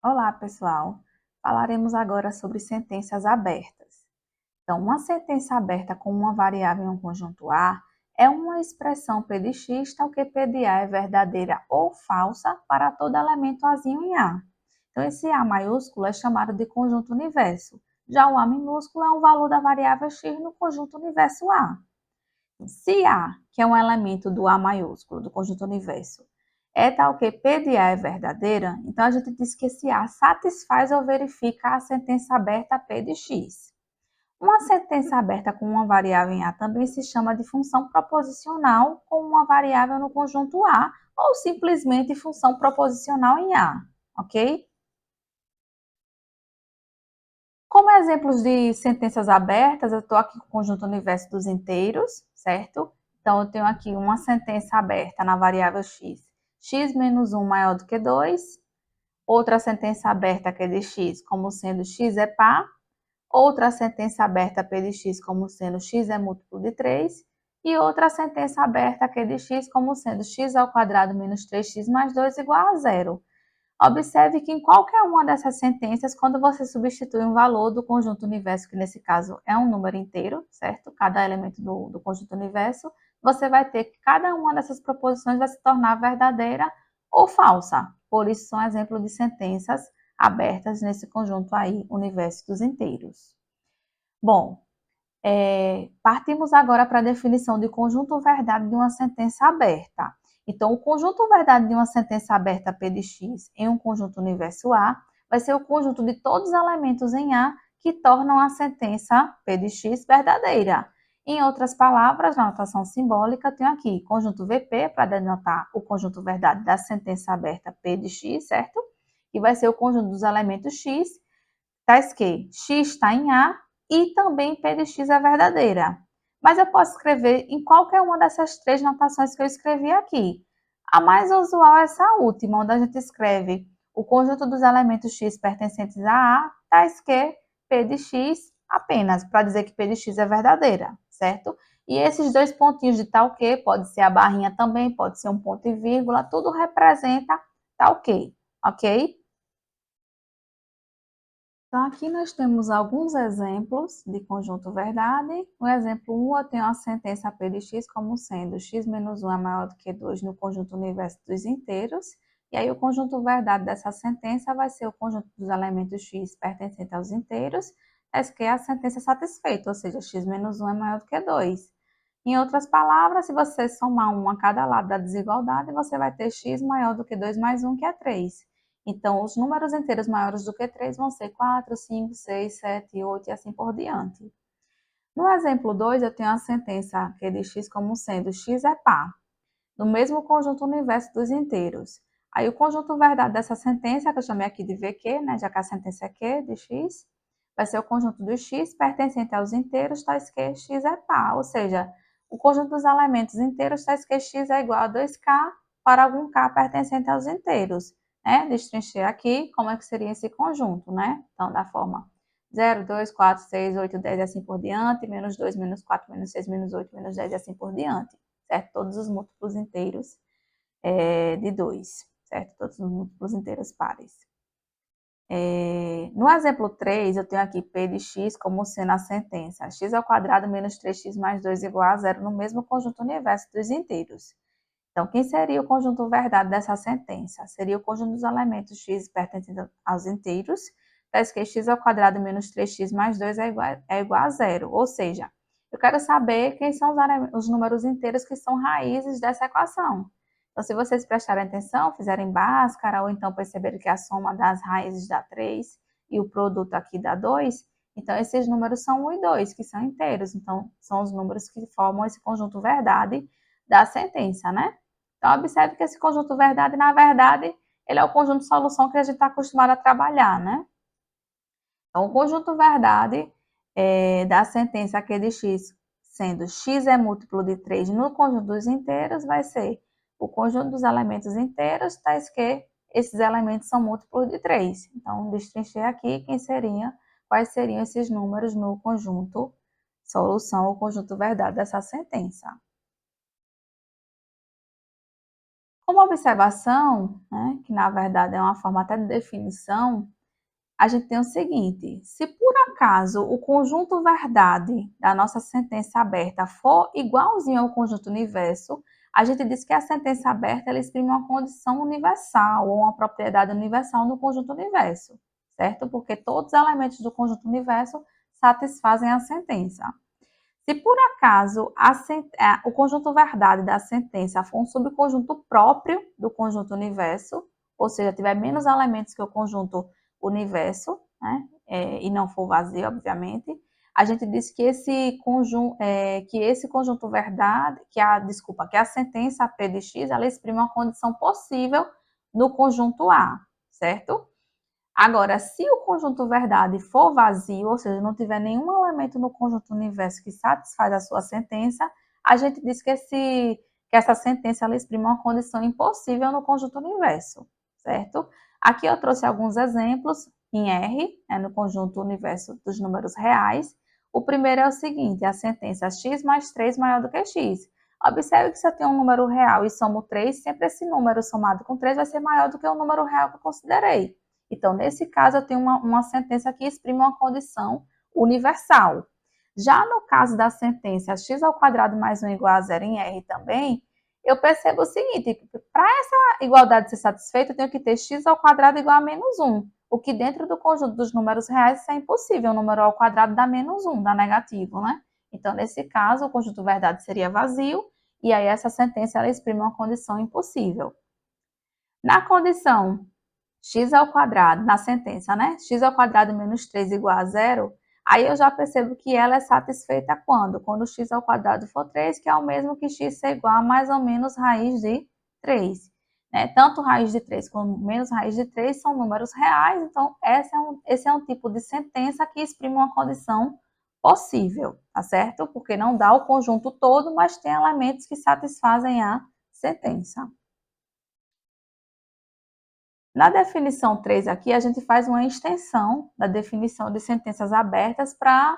Olá, pessoal! Falaremos agora sobre sentenças abertas. Então, uma sentença aberta com uma variável em um conjunto A é uma expressão P de x tal que P de A é verdadeira ou falsa para todo elemento Azinho em A. Então, esse A maiúsculo é chamado de conjunto universo. Já o A minúsculo é um valor da variável x no conjunto universo A. Se A, que é um elemento do A maiúsculo, do conjunto universo, é tal que P de A é verdadeira, então a gente diz que esse A satisfaz ou verifica a sentença aberta P de x. Uma sentença aberta com uma variável em A também se chama de função proposicional com uma variável no conjunto A ou simplesmente função proposicional em A, ok? Como exemplos de sentenças abertas, eu estou aqui com o conjunto universo dos inteiros, certo? Então, eu tenho aqui uma sentença aberta na variável x, x menos 1 maior do que 2. Outra sentença aberta que é de x, como sendo x é par. Outra sentença aberta P de x como sendo x é múltiplo de 3. E outra sentença aberta que é de x como sendo x ao quadrado menos 3x mais 2 igual a zero. Observe que em qualquer uma dessas sentenças, quando você substitui um valor do conjunto universo, que nesse caso é um número inteiro, certo? Cada elemento do conjunto universo, você vai ter que cada uma dessas proposições vai se tornar verdadeira ou falsa. Por isso, são exemplos de sentenças abertas nesse conjunto aí, universo dos inteiros. Bom, partimos agora para a definição de conjunto verdade de uma sentença aberta. Então, o conjunto verdade de uma sentença aberta P de x em um conjunto universo A vai ser o conjunto de todos os elementos em A que tornam a sentença P de x verdadeira. Em outras palavras, na notação simbólica, tenho aqui conjunto VP para denotar o conjunto verdade da sentença aberta P de x, certo? Que vai ser o conjunto dos elementos x, tais que x está em A e também P de x é verdadeira. Mas eu posso escrever em qualquer uma dessas três notações que eu escrevi aqui. A mais usual é essa última, onde a gente escreve o conjunto dos elementos x pertencentes a A, tais que P de x apenas, para dizer que P de x é verdadeira, certo? E esses dois pontinhos de tal que, pode ser a barrinha também, pode ser um ponto e vírgula, tudo representa tal que, ok? Então, aqui nós temos alguns exemplos de conjunto verdade. No exemplo 1, eu tenho a sentença P de x como sendo x menos 1 é maior do que 2 no conjunto universo dos inteiros. E aí, o conjunto verdade dessa sentença vai ser o conjunto dos elementos x pertencente aos inteiros, mas que é a sentença satisfeita, ou seja, x menos 1 é maior do que 2. Em outras palavras, se você somar 1 a cada lado da desigualdade, você vai ter x maior do que 2 mais 1, que é 3. Então, os números inteiros maiores do que 3 vão ser 4, 5, 6, 7, 8 e assim por diante. No exemplo 2, eu tenho a sentença que é de x como sendo x é par, no mesmo conjunto universo dos inteiros. Aí, o conjunto verdade dessa sentença, que eu chamei aqui de VQ, né, já que a sentença é Q de x, vai ser o conjunto dos x pertencente aos inteiros, tais que x é par, ou seja, o conjunto dos elementos inteiros, tais que x é igual a 2k para algum k pertencente aos inteiros. Né? Destrinchei aqui como é que seria esse conjunto, né? Então, da forma 0, 2, 4, 6, 8, 10 e assim por diante, menos 2, menos 4, menos 6, menos 8, menos 10 e assim por diante, certo? Todos os múltiplos inteiros de 2, certo? Todos os múltiplos inteiros pares. No exemplo 3, eu tenho aqui P de x como sendo a sentença x ao quadrado menos 3x mais 2 igual a zero no mesmo conjunto universo dos inteiros. Então, quem seria o conjunto verdade dessa sentença? Seria o conjunto dos elementos x pertencentes aos inteiros, tais que x ao quadrado menos 3x mais 2 é igual a zero. Ou seja, eu quero saber quem são os números inteiros que são raízes dessa equação. Então, se vocês prestarem atenção, fizerem Bhaskara, ou então perceberem que a soma das raízes dá 3 e o produto aqui dá 2, então esses números são 1 e 2, que são inteiros. Então, são os números que formam esse conjunto verdade da sentença, né? Então, observe que esse conjunto verdade, na verdade, ele é o conjunto de solução que a gente está acostumado a trabalhar, né? Então, o conjunto verdade da sentença Q de x, sendo x é múltiplo de 3 no conjunto dos inteiros, vai ser o conjunto dos elementos inteiros, tais que esses elementos são múltiplos de 3. Então, destrinchei aqui quais seriam esses números no conjunto solução ou conjunto verdade dessa sentença. Como observação, né, que na verdade é uma forma até de definição, a gente tem o seguinte: se por acaso o conjunto verdade da nossa sentença aberta for igualzinho ao conjunto universo, a gente diz que a sentença aberta ela exprime uma condição universal ou uma propriedade universal no conjunto universo, certo? Porque todos os elementos do conjunto universo satisfazem a sentença. Se por acaso o conjunto verdade da sentença for um subconjunto próprio do conjunto universo, ou seja, tiver menos elementos que o conjunto universo, né, e não for vazio, obviamente, a gente diz que esse conjunto verdade, que a sentença P de X, ela exprime uma condição possível no conjunto A, certo? Agora, se o conjunto verdade for vazio, ou seja, não tiver nenhum elemento no conjunto universo que satisfaz a sua sentença, a gente diz que essa sentença ela exprime uma condição impossível no conjunto universo, certo? Aqui eu trouxe alguns exemplos em R, no conjunto universo dos números reais. O primeiro é o seguinte, a sentença x mais 3 maior do que x. Observe que se eu tenho um número real e somo 3, sempre esse número somado com 3 vai ser maior do que o número real que eu considerei. Então, nesse caso, eu tenho uma sentença que exprime uma condição universal. Já no caso da sentença x ao quadrado mais 1 igual a zero em R também, eu percebo o seguinte, para essa igualdade ser satisfeita, eu tenho que ter x ao quadrado igual a menos 1, o que dentro do conjunto dos números reais isso é impossível, o número ao quadrado dá menos 1, dá negativo, né? Então, nesse caso, o conjunto verdade seria vazio, e aí essa sentença ela exprime uma condição impossível. Na condição x ao quadrado, na sentença, né? X ao quadrado menos 3 igual a zero, aí eu já percebo que ela é satisfeita quando? Quando x ao quadrado for 3, que é o mesmo que x ser igual a mais ou menos raiz de 3. Né? Tanto raiz de 3 como menos raiz de 3 são números reais, então esse é um tipo de sentença que exprime uma condição possível, tá certo? Porque não dá o conjunto todo, mas tem elementos que satisfazem a sentença. Na definição 3 aqui, a gente faz uma extensão da definição de sentenças abertas para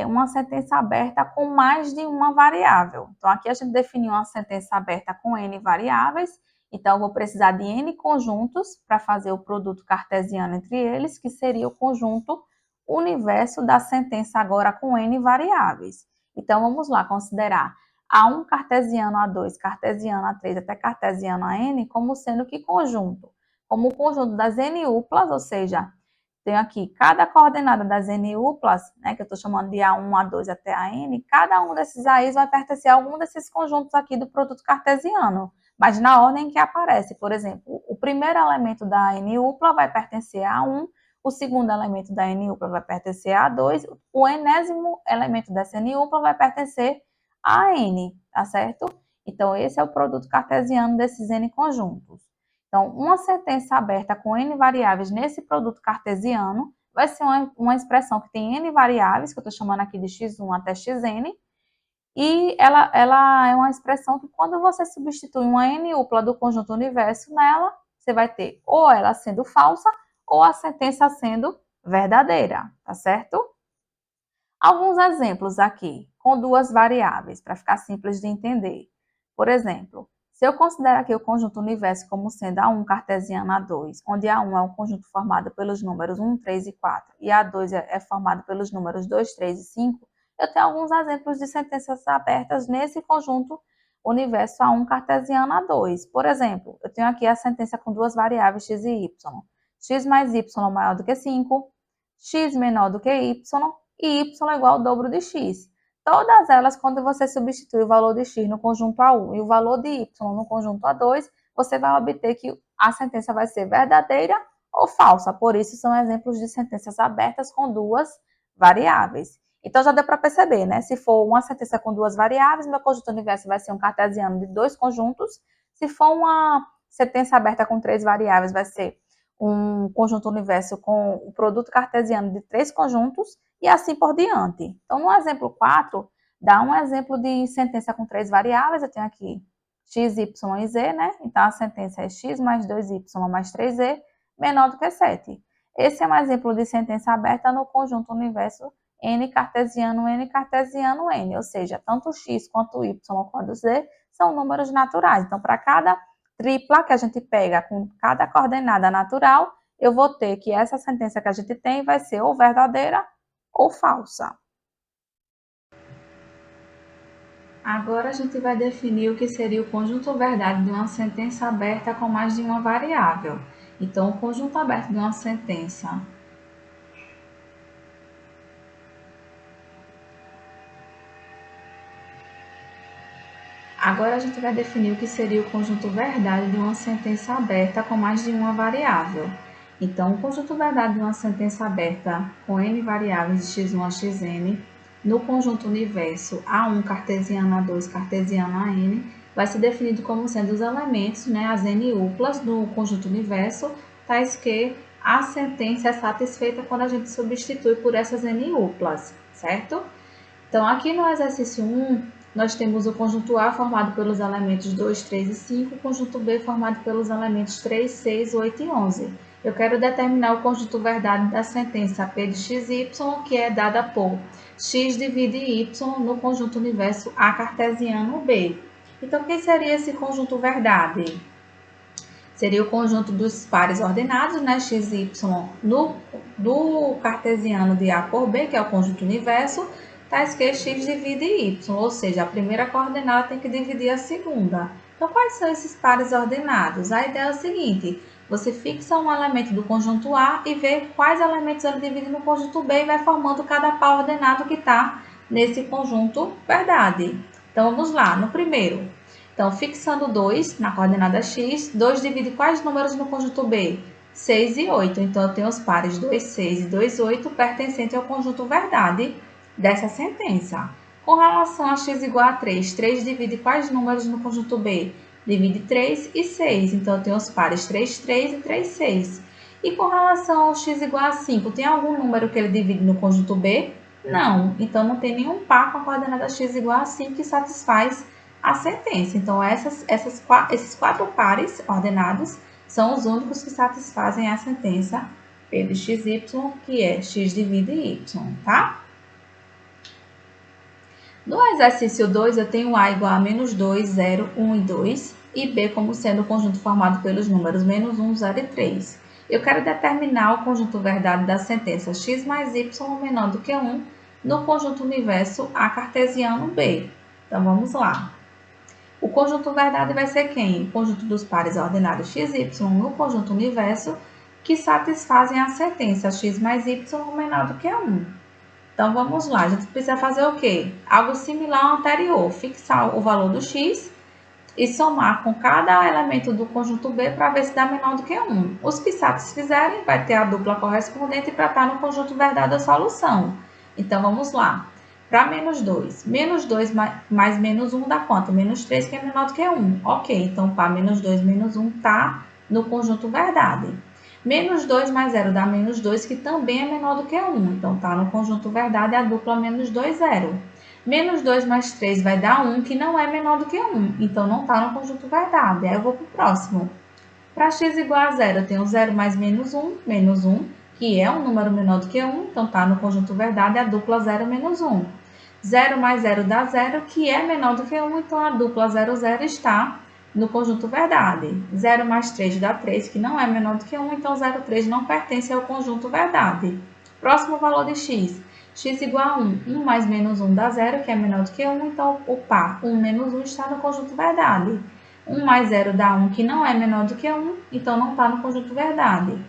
uma sentença aberta com mais de uma variável. Então, aqui a gente definiu uma sentença aberta com N variáveis, então eu vou precisar de N conjuntos para fazer o produto cartesiano entre eles, que seria o conjunto universo da sentença agora com N variáveis. Então, vamos lá considerar A1 cartesiano, A2 cartesiano, A3 até cartesiano a N como sendo que conjunto? Como o conjunto das N-uplas, ou seja, tenho aqui cada coordenada das N-uplas, né, que eu estou chamando de A1, A2 até a N, cada um desses A's vai pertencer a algum desses conjuntos aqui do produto cartesiano, mas na ordem que aparece. Por exemplo, o primeiro elemento da N-upla vai pertencer a A1, o segundo elemento da N-upla vai pertencer a A2, o enésimo elemento dessa N-upla vai pertencer a N, tá certo? Então, esse é o produto cartesiano desses N conjuntos. Então, uma sentença aberta com N variáveis nesse produto cartesiano vai ser uma expressão que tem N variáveis, que eu estou chamando aqui de x1 até xn, e ela é uma expressão que quando você substitui uma N-upla do conjunto universo nela, você vai ter ou ela sendo falsa ou a sentença sendo verdadeira, tá certo? Alguns exemplos aqui, com duas variáveis, para ficar simples de entender. Por exemplo, se eu considerar aqui o conjunto universo como sendo A1 cartesiano A2, onde A1 é um conjunto formado pelos números 1, 3 e 4, e A2 é formado pelos números 2, 3 e 5, eu tenho alguns exemplos de sentenças abertas nesse conjunto universo A1 cartesiano A2. Por exemplo, eu tenho aqui a sentença com duas variáveis x e y. X mais y maior do que 5, x menor do que y, e y é igual ao dobro de x. Todas elas, quando você substitui o valor de x no conjunto A1 e o valor de y no conjunto A2, você vai obter que a sentença vai ser verdadeira ou falsa. Por isso, são exemplos de sentenças abertas com duas variáveis. Então, já deu para perceber, né? Se for uma sentença com duas variáveis, meu conjunto universo vai ser um cartesiano de dois conjuntos. Se for uma sentença aberta com três variáveis, vai ser um conjunto universo com o produto cartesiano de três conjuntos e assim por diante. Então, no exemplo 4, dá um exemplo de sentença com três variáveis. Eu tenho aqui x, y e z, né? Então, a sentença é x mais 2y mais 3z menor do que 7. Esse é um exemplo de sentença aberta no conjunto universo n cartesiano, n, ou seja, tanto x quanto y quanto z são números naturais. Então, para cada tripla que a gente pega com cada coordenada natural, eu vou ter que essa sentença que a gente tem vai ser ou verdadeira ou falsa. Agora a gente vai definir o que seria o conjunto verdade de uma sentença aberta com mais de uma variável. Então, o conjunto aberto de uma sentença Agora a gente vai definir o que seria o conjunto verdade de uma sentença aberta com mais de uma variável. Então, o conjunto verdade de uma sentença aberta com n variáveis de x1 a xn, no conjunto universo A1 cartesiano A2 cartesiano a n, vai ser definido como sendo os elementos, as n uplas do conjunto universo, tais que a sentença é satisfeita quando a gente substitui por essas n uplas, certo? Então, aqui no exercício 1, nós temos o conjunto A formado pelos elementos 2, 3 e 5, o conjunto B formado pelos elementos 3, 6, 8 e 11. Eu quero determinar o conjunto verdade da sentença P de xy, que é dada por x divide y no conjunto universo A cartesiano B. Então, quem seria esse conjunto verdade? Seria o conjunto dos pares ordenados, x, y, do cartesiano de A por B, que é o conjunto universo, tais que x divide y, ou seja, a primeira coordenada tem que dividir a segunda. Então, quais são esses pares ordenados? A ideia é o seguinte: você fixa um elemento do conjunto A e vê quais elementos ele divide no conjunto B e vai formando cada par ordenado que está nesse conjunto verdade. Então, vamos lá, no primeiro. Então, fixando 2 na coordenada x, 2 divide quais números no conjunto B? 6 e 8. Então, eu tenho os pares 2, 6 e 2, 8 pertencentes ao conjunto verdade dessa sentença. Com relação a x igual a 3, 3 divide quais números no conjunto B? Divide 3 e 6. Então, eu tenho os pares 3, 3 e 3, 6. E com relação ao x igual a 5, tem algum número que ele divide no conjunto B? Não. Então, não tem nenhum par com a coordenada x igual a 5 que satisfaz a sentença. Então, esses quatro pares ordenados são os únicos que satisfazem a sentença P de xy, que é x divide y, tá? No exercício 2, eu tenho A igual a menos 2, 0, 1 e 2, e B como sendo o conjunto formado pelos números menos 1, 0 e 3. Eu quero determinar o conjunto verdade da sentença x mais y menor do que 1 no conjunto universo A cartesiano B. Então, vamos lá. O conjunto verdade vai ser quem? O conjunto dos pares ordenados x e y no conjunto universo que satisfazem a sentença x mais y menor do que 1. Então, vamos lá. A gente precisa fazer o quê? Algo similar ao anterior. Fixar o valor do x e somar com cada elemento do conjunto B para ver se dá menor do que 1. Os que satisfizerem vai ter a dupla correspondente para estar no conjunto verdade da solução. Então, vamos lá. Para menos 2 mais menos 1 dá quanto? Menos 3, que é menor do que 1. Ok, então para menos 2 menos 1 está no conjunto verdade. Menos 2 mais 0 dá menos 2, que também é menor do que 1. Então, está no conjunto verdade a dupla menos 2, 0. Menos 2 mais 3 vai dar 1, que não é menor do que 1. Então, não está no conjunto verdade. Aí eu vou para o próximo. Para x igual a 0, eu tenho 0 mais menos 1, que é um número menor do que 1. Então, está no conjunto verdade a dupla 0 menos 1. 0 mais 0 dá 0, que é menor do que 1. Então, a dupla 0, 0 está no conjunto verdade. 0 mais 3 dá 3, que não é menor do que 1. Então, 0, 3 não pertence ao conjunto verdade. Próximo valor de x. X igual a 1. 1 mais menos 1 dá 0, que é menor do que 1. Então, o par 1 menos 1 está no conjunto verdade. 1 mais 0 dá 1, que não é menor do que 1. Então, não está no conjunto verdade.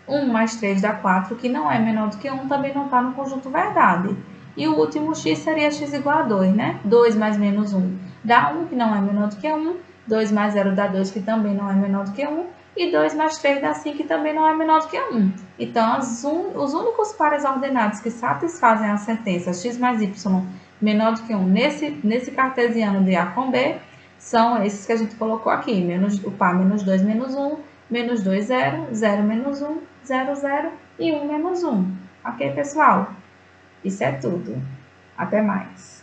1 mais 3 dá 4, que não é menor do que 1. Também não está no conjunto verdade. E o último x seria x igual a 2, 2 mais menos 1 dá 1, que não é menor do que 1. 2 mais 0 dá 2, que também não é menor do que 1. E 2 mais 3 dá 5, que também não é menor do que 1. Então, os únicos pares ordenados que satisfazem a sentença x mais y menor do que 1 nesse cartesiano de A com B são esses que a gente colocou aqui. O par menos 2 menos 1, menos 2, 0, 0 menos 1, 0, 0 e 1 menos 1. Ok, pessoal? Isso é tudo. Até mais.